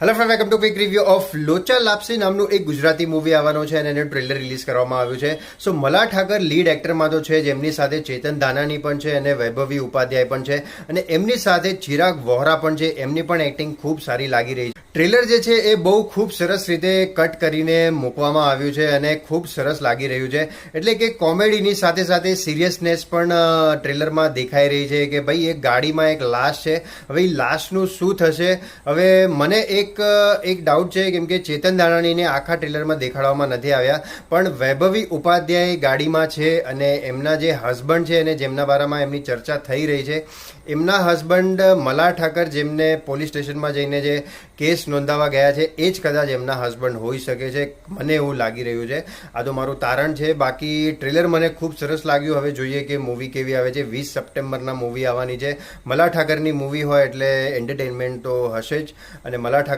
Hello friend, welcome to quick review of લોચા લાપસી નામનું એક ગુજરાતી મૂવી આવવાનું છે અને એનું ટ્રેલર રિલીઝ કરવામાં આવ્યું છે. સો મલા ઠાકર લીડ એક્ટરમાં તો છે, જેમની સાથે ચેતન દાનાની પણ છે અને વૈભવી ઉપાધ્યાય પણ છે અને એમની સાથે ચિરાગ વોહરા પણ છે. એમની પણ એક્ટિંગ ખૂબ સારી લાગી રહી છે. ટ્રેલર જે છે એ બહુ ખૂબ સરસ રીતે કટ કરીને મૂકવામાં આવ્યું છે અને ખૂબ સરસ લાગી રહ્યું છે. એટલે કે કોમેડીની સાથે સાથે સિરિયસનેસ પણ ટ્રેલરમાં દેખાઈ રહી છે કે ભાઈ એક ગાડીમાં એક લાશ છે. હવે એ લાશનું શું થશે? હવે મને એક ડાઉટ છે, કેમ કે ચેતન દાનાણીને આખા ટ્રેલરમાં દેખાડવામાં નથી આવ્યા, પણ વૈભવી ઉપાધ્યાય ગાડીમાં છે અને એમના જે હસબન્ડ છે અને જેમના બારામાં એમની ચર્ચા થઈ રહી છે, એમના હસબન્ડ મલા ઠાકર જેમને પોલીસ સ્ટેશનમાં જઈને જે કેસ નોંધાવા ગયા છે એ જ કદાચ એમના હસબન્ડ હોઈ શકે છે, મને એવું લાગી રહ્યું છે. આ તો મારું તારણ છે. બાકી ટ્રેલર મને ખૂબ સરસ લાગ્યું. હવે જોઈએ કે મૂવી કેવી આવે છે. 20 સપ્ટેમ્બરના મૂવી આવવાની છે. મલા ઠાકરની મૂવી હોય એટલે એન્ટરટેનમેન્ટ તો હશે જ. અને મલા ઠાકર